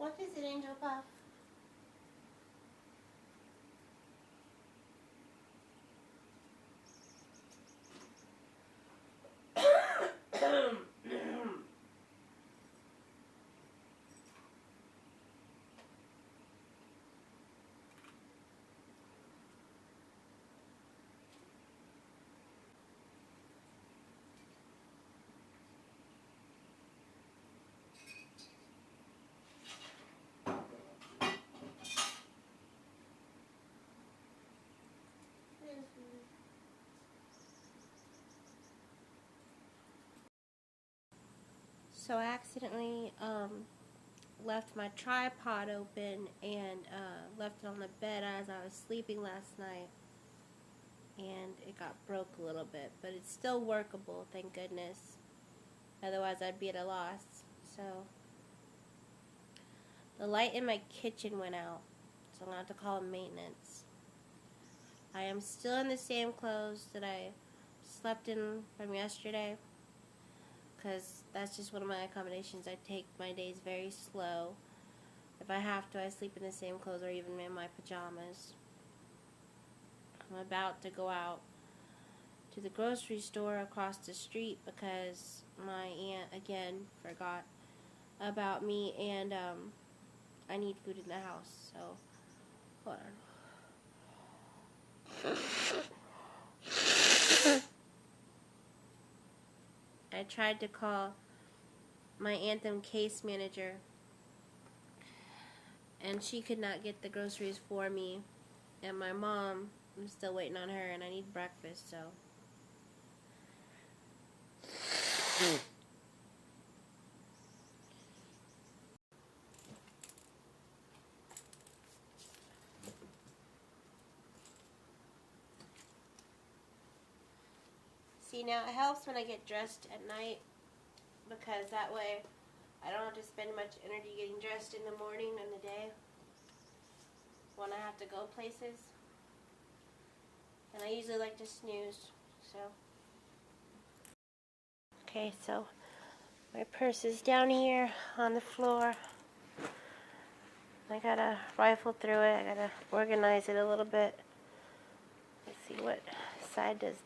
What is it, Angel Puff? So I accidentally left my tripod open and left it on the bed as I was sleeping last night, and it got broke a little bit, but it's still workable, thank goodness. Otherwise I'd be at a loss. So the light in my kitchen went out, so I'm going to have to call maintenance. I am still in the same clothes that I slept in from yesterday, because that's just one of my accommodations. I take my days very slow. If I have to, I sleep in the same clothes or even in my pajamas. I'm about to go out to the grocery store across the street because my aunt again forgot about me, and I need food in the house. So hold on. I tried to call my Anthem case manager, and she could not get the groceries for me. And my mom, I'm still waiting on her, and I need breakfast, so. See, now it helps when I get dressed at night, because that way I don't have to spend much energy getting dressed in the morning and the day when I have to go places. And I usually like to snooze, so. Okay, so my purse is down here on the floor. I gotta rifle through it. I gotta organize it a little bit. Let's see, what side does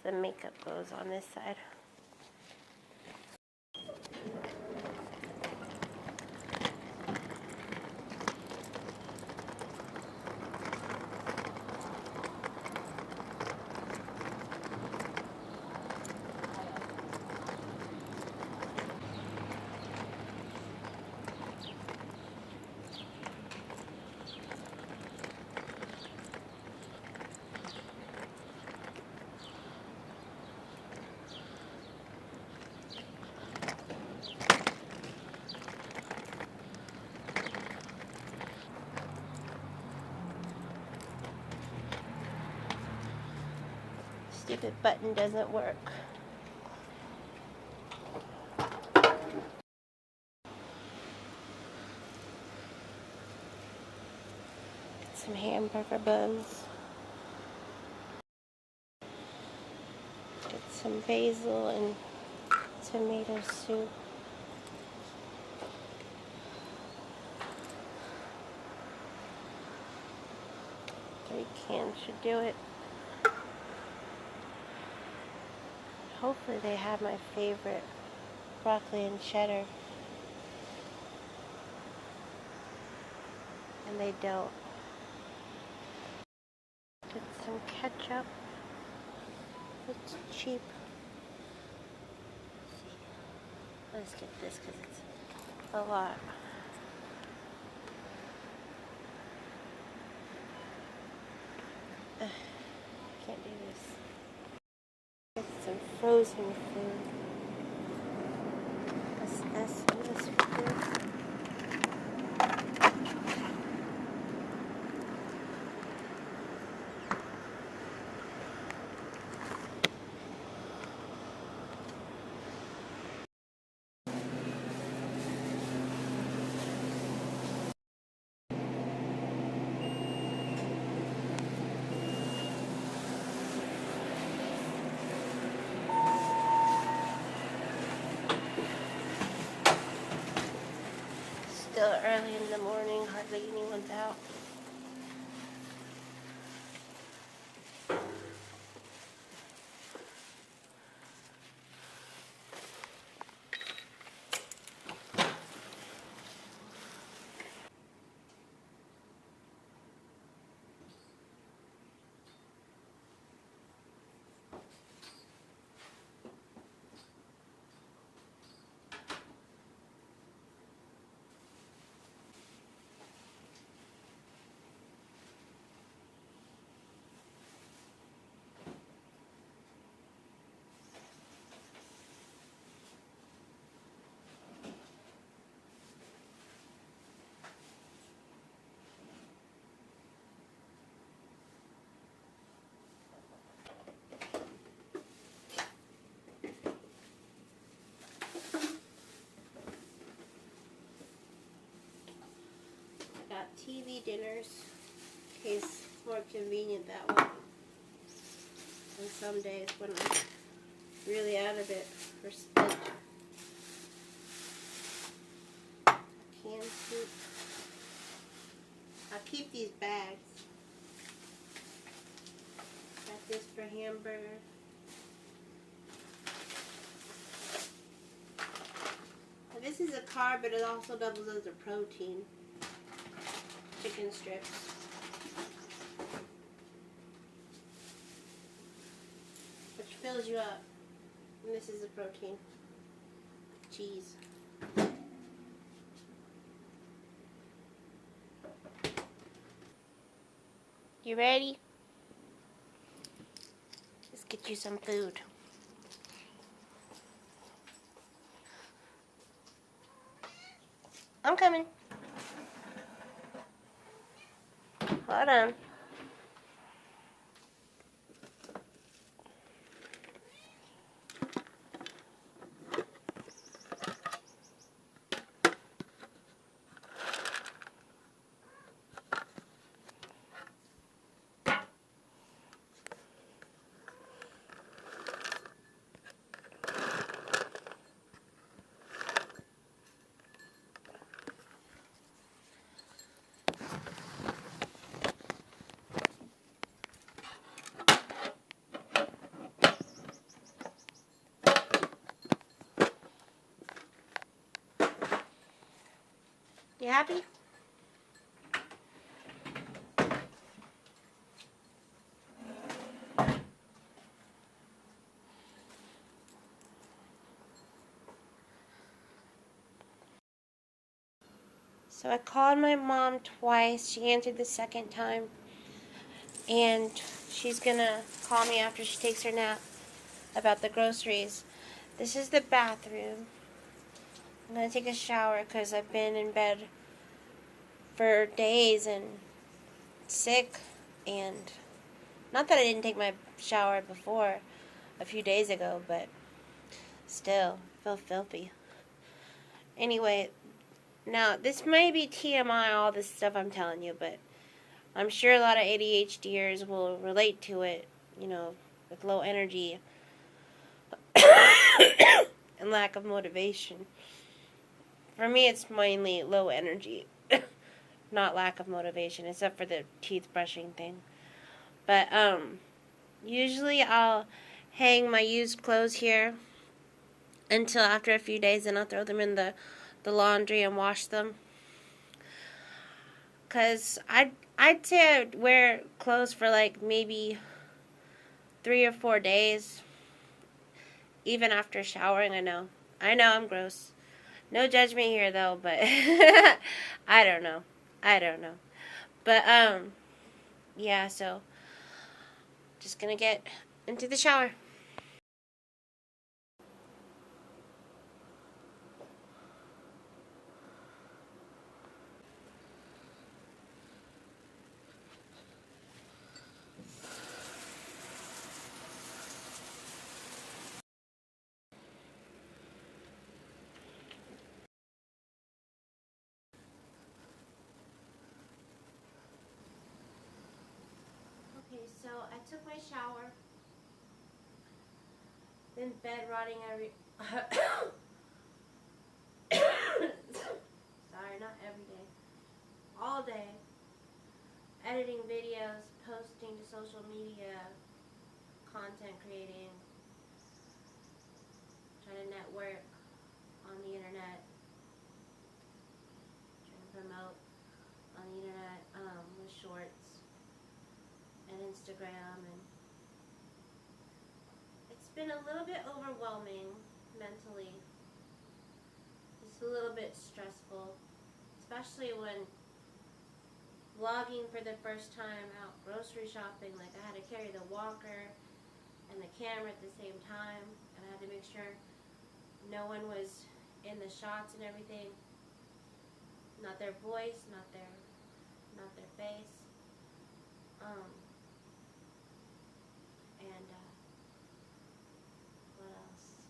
the makeup goes on this side. Stupid button doesn't work. Some hamburger buns. Get some basil and tomato soup. Three cans should do it. Hopefully they have my favorite broccoli and cheddar. And they don't. Get some ketchup. It's cheap. Let's get this because it's a lot. Can't do this. Get some frozen food. This food. still early in the morning, hardly anyone's out. Got TV dinners, in case it's more convenient that way. And some days when I'm really out of it for spent. Canned soup. I'll keep these bags. Got this for hamburger. Now this is a carb, but it also doubles as a protein. Chicken strips. Which fills you up. And this is a protein. Cheese. You ready? Let's get you some food. I'm coming. Hold on. You happy? So I called my mom twice. She answered the second time. And she's gonna call me after she takes her nap about the groceries. This is the bathroom. I'm gonna take a shower because I've been in bed for days and sick, and not that I didn't take my shower before a few days ago, but still I feel filthy. Anyway, now this may be TMI, all this stuff I'm telling you, but I'm sure a lot of ADHDers will relate to it, you know, with low energy and lack of motivation. For me, it's mainly low energy, not lack of motivation, except for the teeth brushing thing. But, usually I'll hang my used clothes here until after a few days, and I'll throw them in the laundry and wash them. Because I'd say I'd wear clothes for like maybe 3 or 4 days, even after showering. I know I'm gross. No judgment here though, but I don't know. But yeah, so just gonna get into the shower. Okay, so I took my shower. Been bed rotting every sorry, not every every day, all day, editing videos, posting to social media, content creating, trying to network on the internet, trying to promote on the internet with shorts and Instagram, and it's been a little bit overwhelming mentally. It's a little bit stressful, especially when vlogging for the first time out grocery shopping. Like, I had to carry the walker and the camera at the same time, and I had to make sure no one was in the shots and everything. Not their voice, not their face. And what else?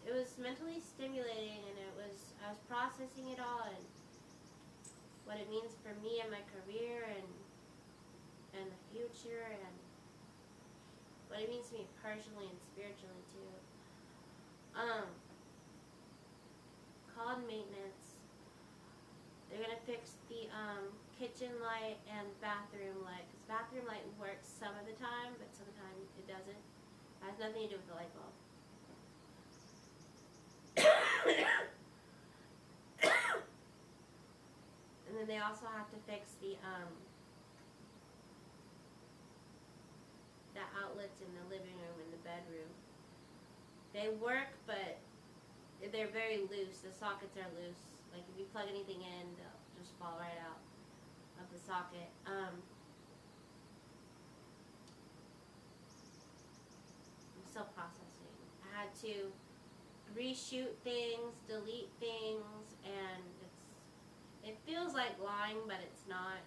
It was mentally stimulating, and I was processing it all, and what it means for me and my career, and the future, and what it means to me personally and spiritually too. Called maintenance. They're gonna fix the kitchen light and bathroom light, because bathroom light works some of the time, but sometimes it doesn't. It has nothing to do with the light bulb. And then they also have to fix the outlets in the living room and the bedroom. They work, but they're very loose. The sockets are loose. Like, if you plug anything in, they'll just fall right out of the socket. I'm still processing. I had to reshoot things, delete things, and it feels like lying, but it's not.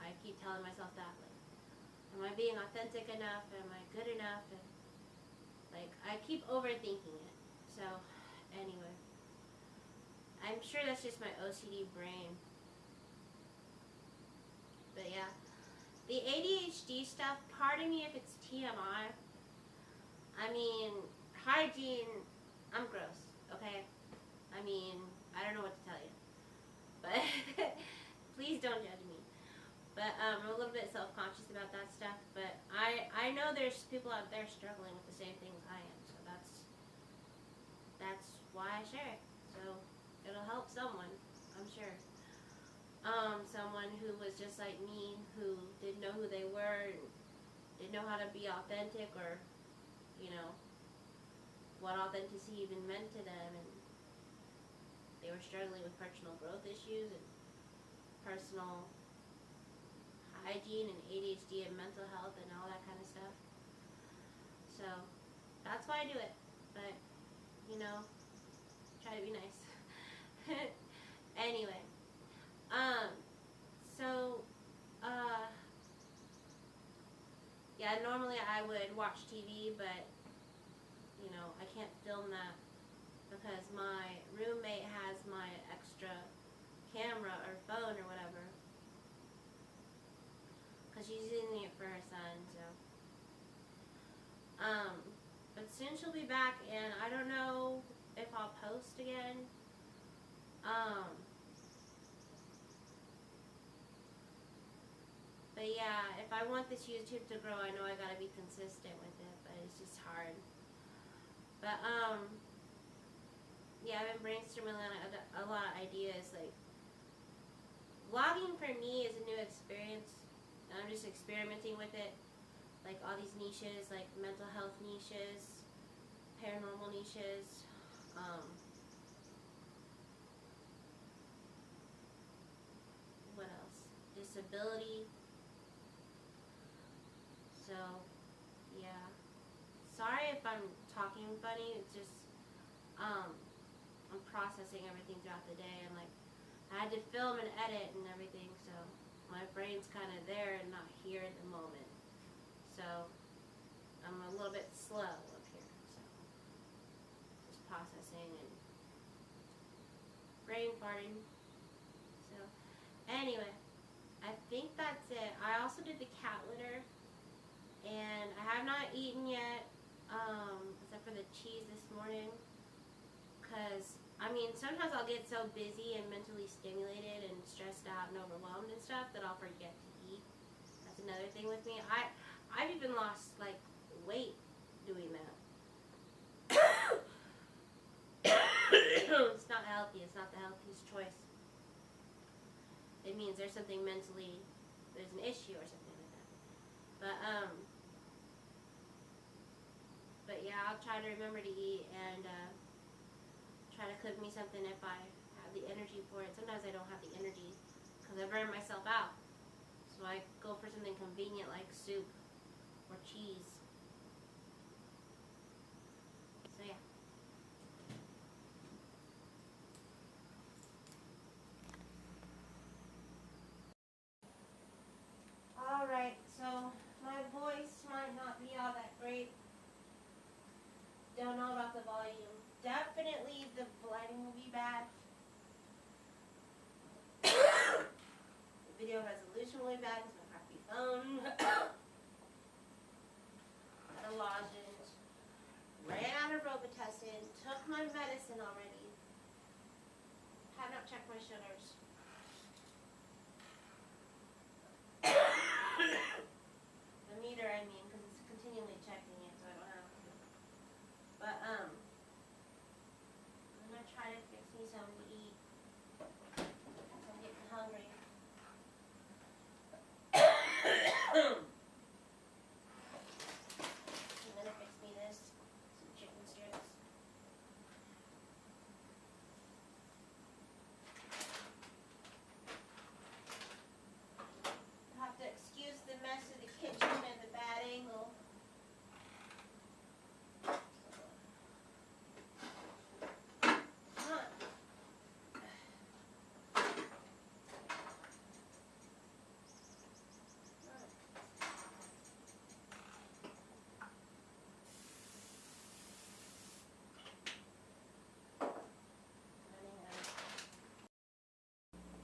I keep telling myself that, like, am I being authentic enough? Am I good enough? And, like, I keep overthinking it. So, anyway, I'm sure that's just my OCD brain. But yeah, the ADHD stuff, pardon me if it's TMI. I mean, hygiene, I'm gross, okay? I mean, I don't know what to tell you. But please don't judge me. But I'm a little bit self-conscious about that stuff. But I know there's people out there struggling with the same things I am. So that's why I share it. So it'll help someone, I'm sure. Someone who was just like me, who didn't know who they were, and didn't know how to be authentic, or, you know, what authenticity even meant to them, and they were struggling with personal growth issues and personal hygiene and ADHD and mental health and all that kind of stuff. So that's why I do it. But, you know, try to be nice. Anyway, yeah, normally I would watch TV, but, you know, I can't film that because my roommate has my extra camera or phone or whatever, because she's using it for her son, so. But soon she'll be back, and I don't know if I'll post again. But yeah, if I want this YouTube to grow, I know I gotta be consistent with it, but it's just hard. But, yeah, I've been brainstorming a lot of ideas. Like, vlogging for me is a new experience, and I'm just experimenting with it. Like, all these niches, like mental health niches, paranormal niches, what else? Disability. So, yeah. Sorry if I'm talking funny. It's just, I'm processing everything throughout the day, and, like, I had to film and edit and everything, so my brain's kind of there and not here at the moment. So, I'm a little bit slow up here, so just processing and brain farting. So, anyway, I think that's it. I also did the cat litter, and I have not eaten yet, except for the cheese this morning, because I mean, sometimes I'll get so busy and mentally stimulated and stressed out and overwhelmed and stuff that I'll forget to eat. That's another thing with me. I've even lost like weight doing that. It's not healthy. It's not the healthiest choice. It means there's something mentally, there's an issue or something like that. But yeah, I'll try to remember to eat and try to cook me something if I have the energy for it. Sometimes I don't have the energy because I burn myself out. So I go for something convenient like soup or cheese. So yeah. Alright, so my voice might not be all that great. Don't know about the volume. Definitely the lighting will be bad. The video resolution will be bad because my crappy phone. Had a lozenge. Ran out of Robitussin. Took my medicine already. Have not checked my sugars. The meter, I mean, because it's continually checking it, so I don't have to. But, I'm going to try to fix me something to eat. I'm getting hungry. I'm going to fix me this. Some chicken strips. I'll have to excuse the mess of the kitchen and the bad angle.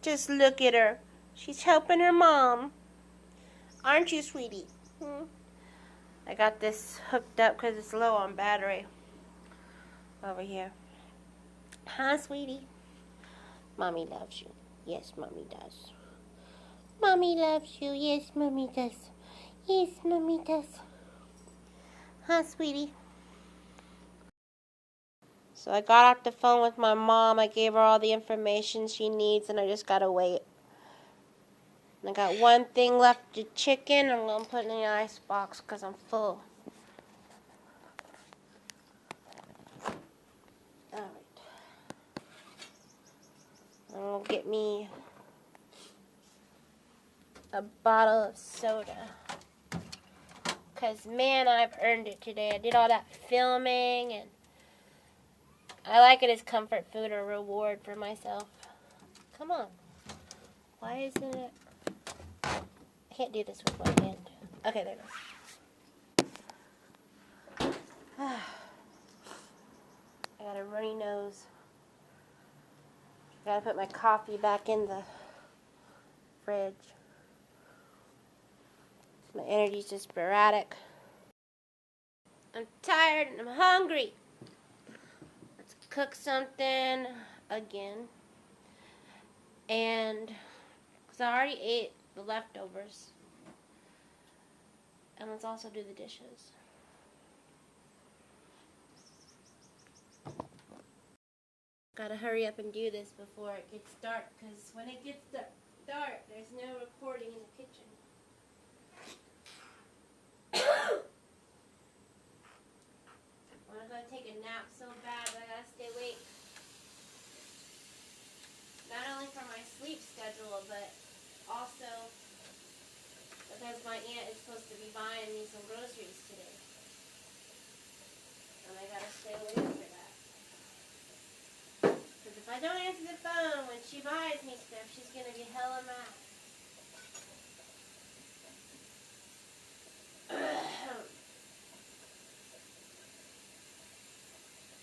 Just look at her. She's helping her mom. Aren't you, sweetie? I got this hooked up because it's low on battery. Over here. Huh, sweetie? Mommy loves you. Yes, Mommy does. Mommy loves you. Yes, Mommy does. Yes, Mommy does. Huh, sweetie? So I got off the phone with my mom. I gave her all the information she needs, and I just gotta wait. And I got one thing left, the chicken. I'm gonna put it in the ice box because I'm full. Alright. I'm gonna get me a bottle of soda. Because, man, I've earned it today. I did all that filming, and I like it as comfort food or reward for myself. Come on. Why isn't it? I can't do this with my hand. Okay, there it goes. I got a runny nose. I gotta put my coffee back in the fridge. My energy's just sporadic. I'm tired and I'm hungry. Let's cook something again. And, because I already ate the leftovers. And let's also do the dishes. Gotta hurry up and do this before it gets dark, because when it gets dark, there's no recording in the kitchen. I want to go take a nap so bad, but I gotta stay awake. Not only for my sleep schedule, but also because my aunt is supposed to be buying me some groceries today. And I gotta stay awake for that. Because if I don't answer the phone when she buys me stuff, she's gonna be hella mad.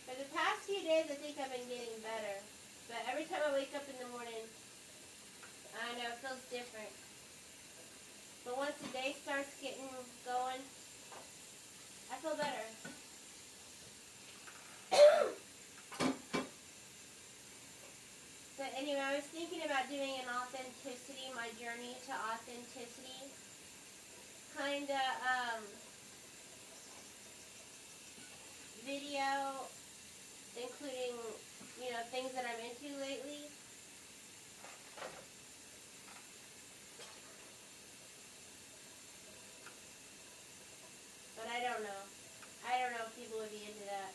For the past few days, I think I've been getting better. But every time I wake up in the morning, I know it feels different. But once the day starts getting going, I feel better. anyway, I was thinking about doing an authenticity, my journey to authenticity, kind of video, including, things that I'm into lately. But I don't know. I don't know if people would be into that.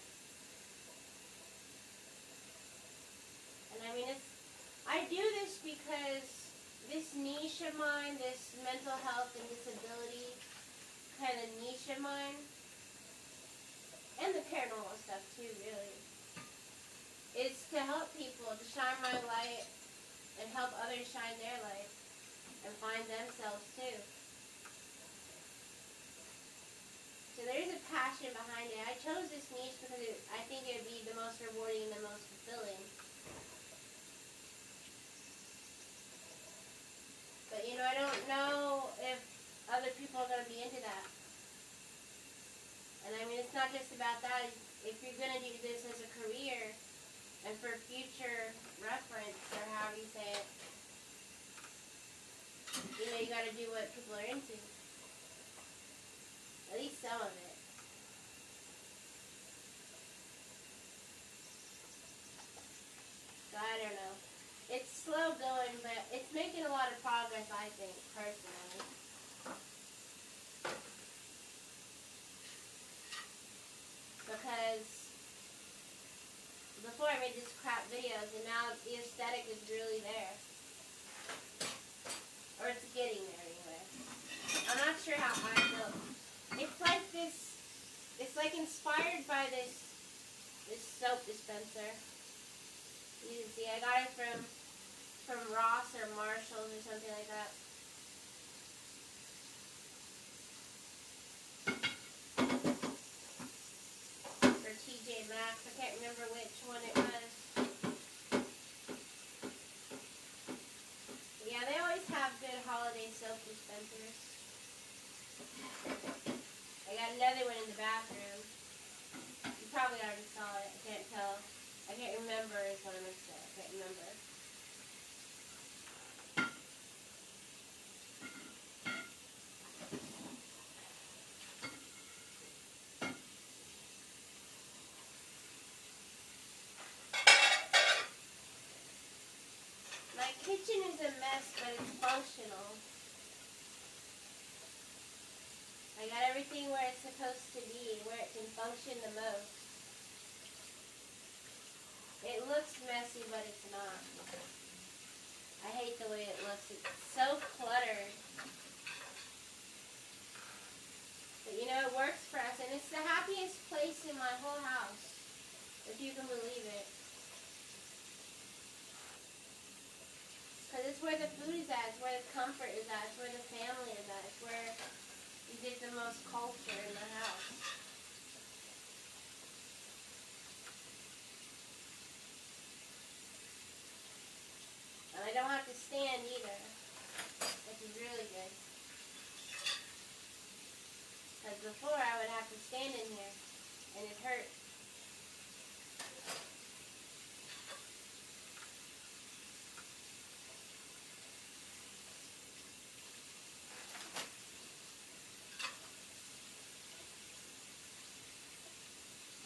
And I mean, I do this because this niche of mine, this mental health and disability kind of niche of mine, and the paranormal stuff too, really, is to help people, to shine my light and help others shine their light and find themselves too. So there's a passion behind it. I chose this niche because I think it would be the most rewarding and the most fulfilling. But I don't know if other people are going to be into that. And I mean, it's not just about that. If you're going to do this as a career and for future reference, or however you say it, you got to do what people are into. At least some of it. So I don't know. It's slow going, but it's making a lot of progress, I think, personally. Because before I made just crap videos, and now the aesthetic is really there. Or it's getting there anyway. I'm not sure how I feel. It's like this, it's like inspired by this soap dispenser. You can see, I got it from Ross or Marshalls or something like that. Or TJ Maxx, I can't remember which one it was. Yeah, they always have good holiday soap dispensers. I got another one in the bathroom. You probably already saw it. I can't tell. I can't remember is what I meant to say. I can't remember. My kitchen is a mess, but it's functional. I got everything where it's supposed to be, where it can function the most. It looks messy, but it's not. I hate the way it looks. It's so cluttered. But it works for us. And it's the happiest place in my whole house, if you can believe it. Because it's where the food is at. It's where the comfort is at. It's where the family is at. It's where you get the most culture in the house. And I don't have to stand either, which is really good. Because before I would have to stand in here, and it hurt.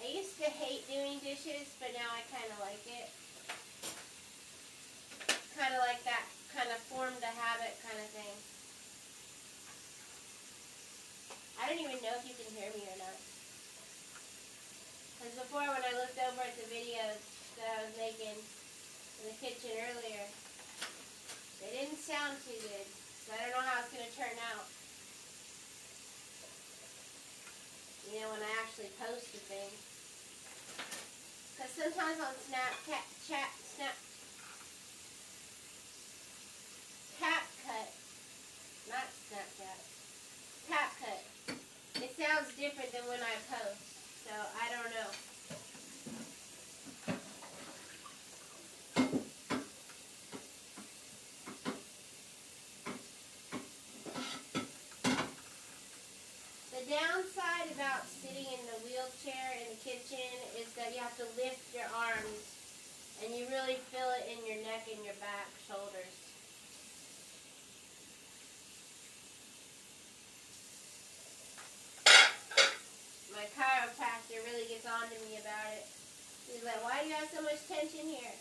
I used to hate doing dishes, but now I kind of like it. Kind of like that kind of formed a habit kind of thing. I don't even know if you can hear me or not. Because before, when I looked over at the videos that I was making in the kitchen earlier, they didn't sound too good. So I don't know how it's going to turn out. When I actually post the thing. Because sometimes on CapCut, not Snapchat, CapCut, it sounds different than when I post. So I don't know. The downside about sitting in the wheelchair in the kitchen is that you have to lift your arms And you really feel it in your neck and your back, shoulders. My chiropractor really gets on to me about it. He's like, why do you have so much tension here?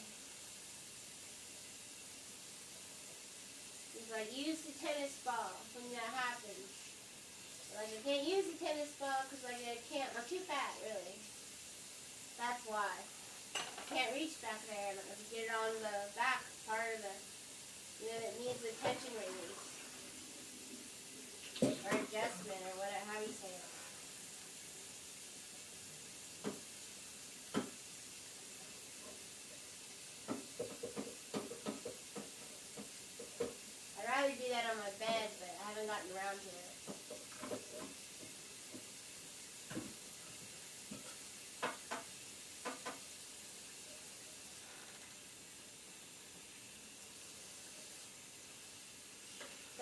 He's like, use the tennis ball when that happens. Like, I can't use the tennis ball because like, I'm too fat, really. That's why. I can't reach back there and I have to get it on the back part of the, it needs the tension release. Or adjustment, or whatever, how do you say it? I'd rather do that on my bed, but I haven't gotten around to it.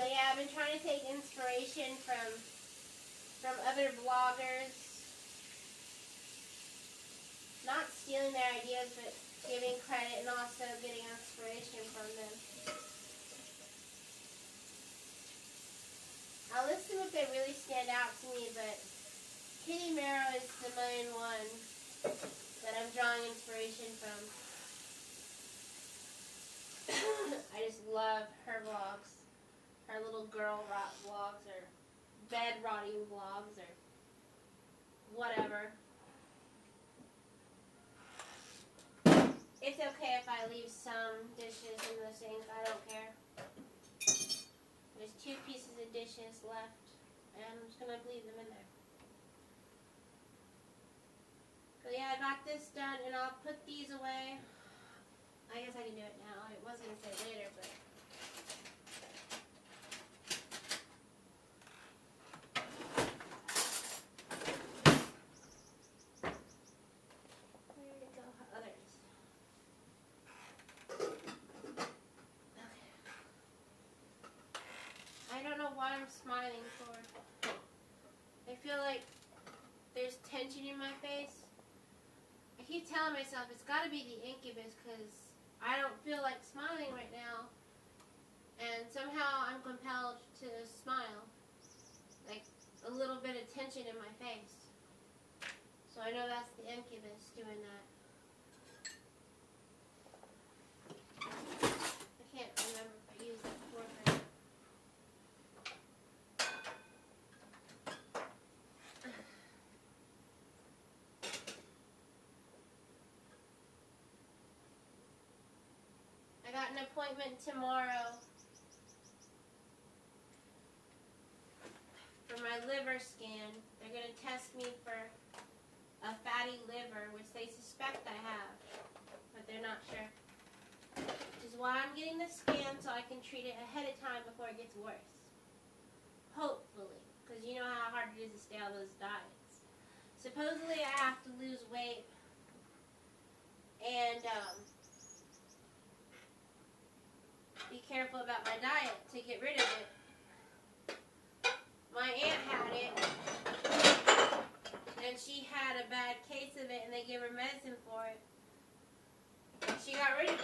So yeah, I've been trying to take inspiration from other vloggers. Not stealing their ideas, but giving credit and also getting inspiration from them. I'll listen if they really stand out to me, but Kitty Marrow is the main one that I'm drawing inspiration from. I just love her vlogs. Her little girl rot vlogs, or bed rotting vlogs, or whatever. It's okay if I leave some dishes in the sink, I don't care. There's 2 pieces of dishes left, and I'm just going to leave them in there. So yeah, I got this done, and I'll put these away. I guess I can do it now. I was going to say later, but... Where to go? Others. Okay. I don't know what I'm smiling for. I feel like there's tension in my face. I keep telling myself it's got to be the incubus because I don't feel like smiling right now. And somehow I'm compelled to smile. Like a little bit of tension in my face. So I know that's the incubus doing that. I can't remember if I used that fork or not. I got an appointment tomorrow for my liver scan. They're going to test me for a fatty liver, which they suspect I have, but they're not sure. Which is why I'm getting the scan so I can treat it ahead of time before it gets worse. Hopefully, because you know how hard it is to stay on those diets. Supposedly I have to lose weight and be careful about my diet to get rid of it. My aunt had it, and she had a bad case of it, and they gave her medicine for it. And she got rid of it.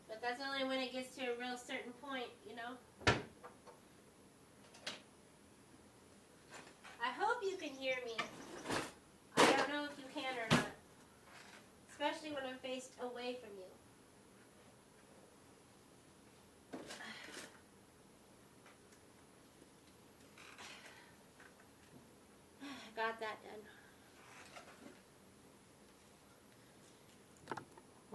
But that's only when it gets to a real certain point, you know? I hope you can hear me. I don't know if you can or not. Especially when I'm faced away from you. Got that done.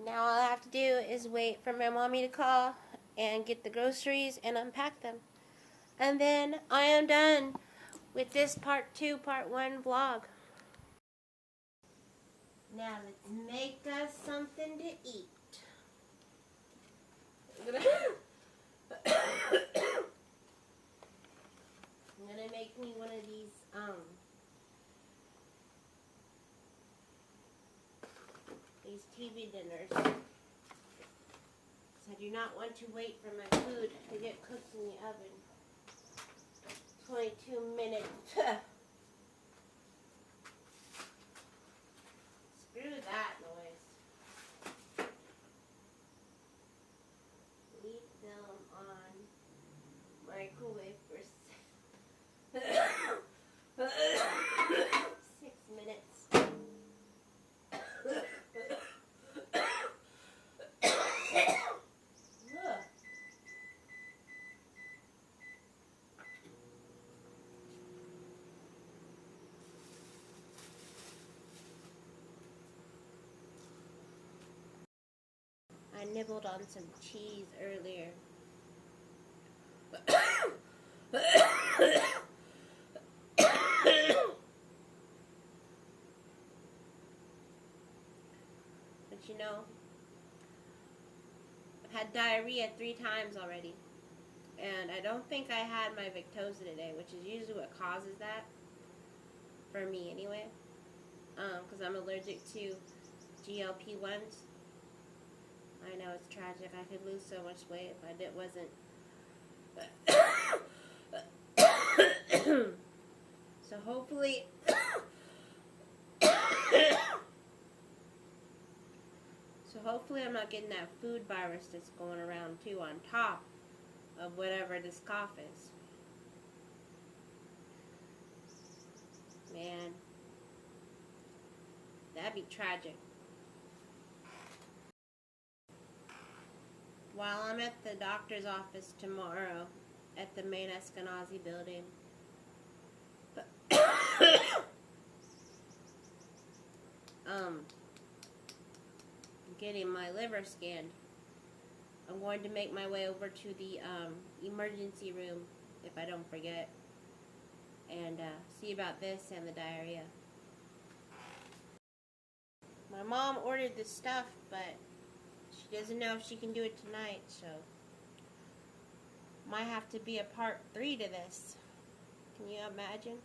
Now all I have to do is wait for my mommy to call and get the groceries and unpack them. And then I am done with this part 2, part 1 vlog. Now let's make us something to eat. I'm gonna make me one of these TV dinners. So I do not want to wait for my food to get cooked in the oven. 22 minutes. Screw that noise. I nibbled on some cheese earlier. But you know, I've had diarrhea 3 times already. And I don't think I had my Victoza today, which is usually what causes that. For me anyway. Because I'm allergic to GLP-1s. I know it's tragic. I could lose so much weight if I wasn't. So hopefully, I'm not getting that food virus that's going around too on top of whatever this cough is. Man, that'd be tragic. While I'm at the doctor's office tomorrow at the main Eskenazi building, getting my liver scanned, I'm going to make my way over to the emergency room, if I don't forget, and see about this and the diarrhea. My mom ordered the stuff, but she doesn't know if she can do it tonight, so might have to be a part 3 to this. Can you imagine?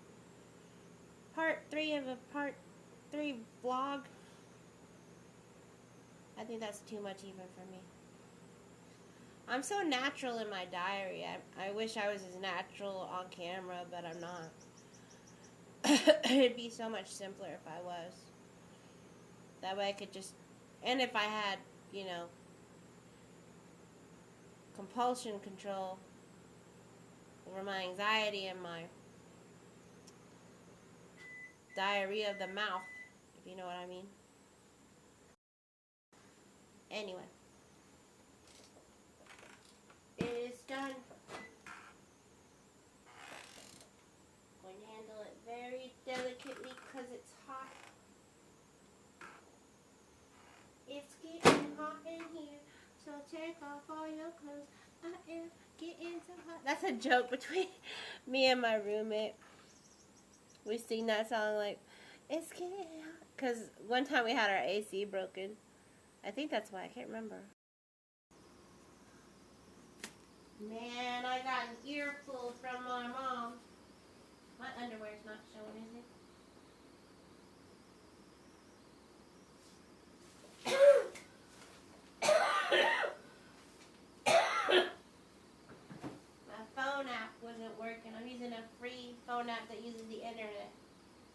Part 3 of a part 3 vlog? I think that's too much even for me. I'm so natural in my diary. I wish I was as natural on camera, but I'm not. It'd be so much simpler if I was. That way I could just... And if I had, you know, compulsion control over my anxiety and my diarrhea of the mouth, if you know what I mean. Anyway. It is done. Going to handle it very delicately because it's hot. It's getting hot in here, so take off all your clothes. I am getting so hot. That's a joke between me and my roommate. We sing that song like, it's getting hot. Because one time we had our AC broken. I think that's why. I can't remember. Man, I got an earful from my mom. My underwear's not showing, is it? My phone app wasn't working. I'm using a free phone app that uses the internet.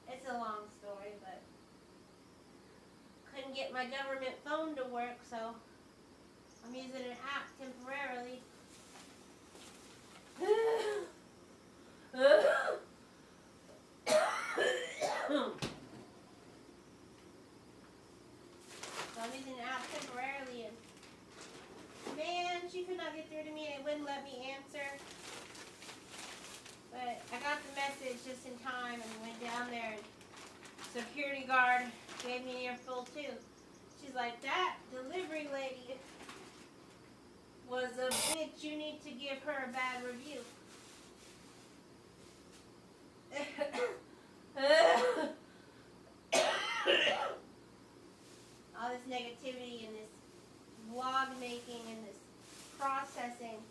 It's a long story, but couldn't get my government phone to work, so I'm using an app temporarily. So I'm using an app temporarily, and man, she could not get through to me and it wouldn't let me answer. But I got the message just in time and went down there, and security guard gave me an earful too. She's like, that delivery lady was a bitch. You need to give her a bad review. All this negativity and this vlog making and this processing.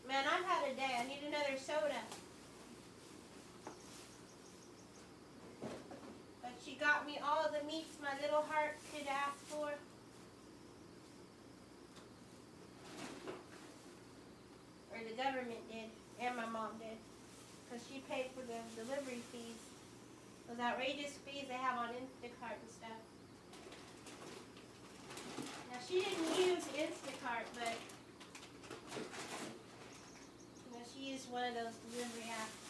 Man, I've had a day. I need another soda. But she got me all the meats my little heart could ask for. Or the government did. And my mom did. Because she paid for the delivery fees. Those outrageous fees they have on Instacart and stuff. Now, she didn't use Instacart, but you know, she used one of those delivery apps.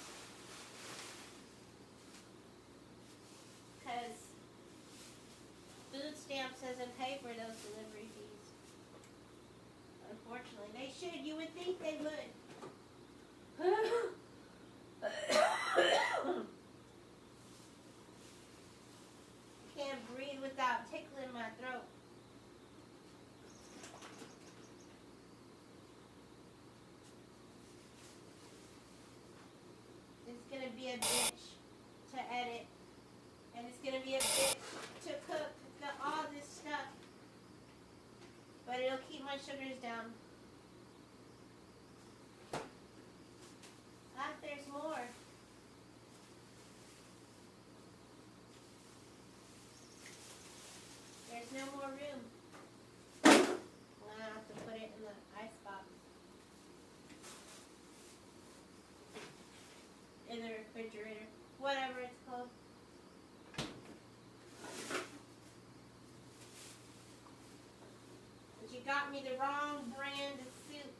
Because food stamps doesn't pay for those delivery fees. Unfortunately, they should. You would think they would. Can't breathe without tickling my throat. a bitch to edit. And it's going to be a bitch to cook all this stuff. But it'll keep my sugars down. There's more. There's no more room. I'm going to have to put it in the icebox. In the refrigerator. Whatever it's called. But you got me the wrong brand of soup.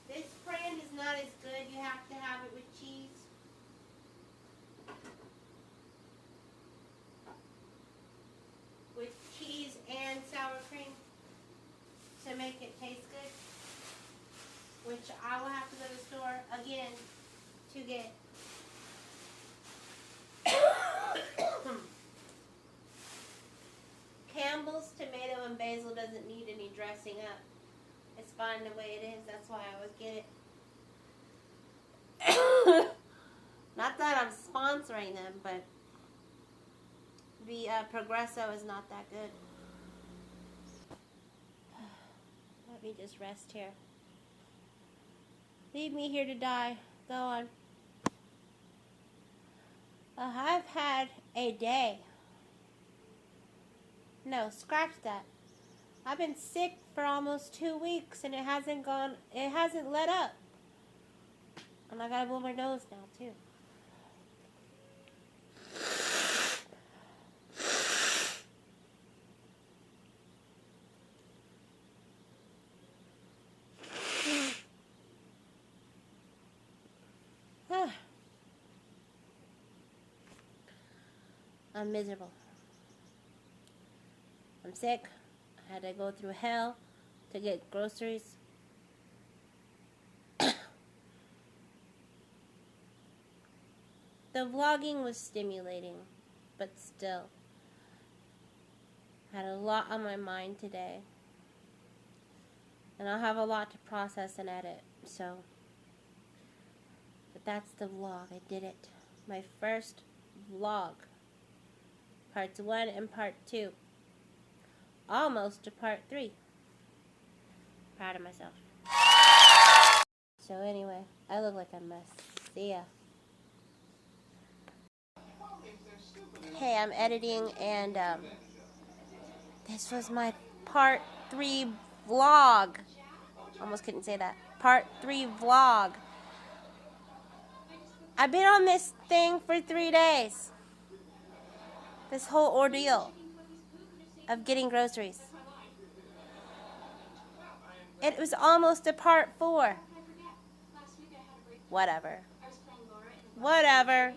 This brand is not as good. You have to have it with cheese. With cheese and sour cream to make it taste good. Which I will have to go to the store again to get. Campbell's tomato and basil doesn't need any dressing up. It's fine the way it is. That's why I always get it. Not that I'm sponsoring them, but the Progresso is not that good. Let me just rest here. Leave me here to die. Go on. I've had a day. No, scratch that. I've been sick for almost 2 weeks and it hasn't let up. And I gotta blow my nose now too. I'm miserable. I'm sick. I had to go through hell to get groceries. The vlogging was stimulating, but still. I had a lot on my mind today. And I'll have a lot to process and edit, so. But that's the vlog. I did it. My first vlog. Parts 1 and part 2. Almost to part 3. Proud of myself. So anyway, I look like a mess. See ya. Hey, I'm editing and this was my part 3 vlog. Almost couldn't say that. Part 3 vlog. I've been on this thing for 3 days. This whole ordeal of getting groceries. It was almost a part 4. Whatever. Whatever.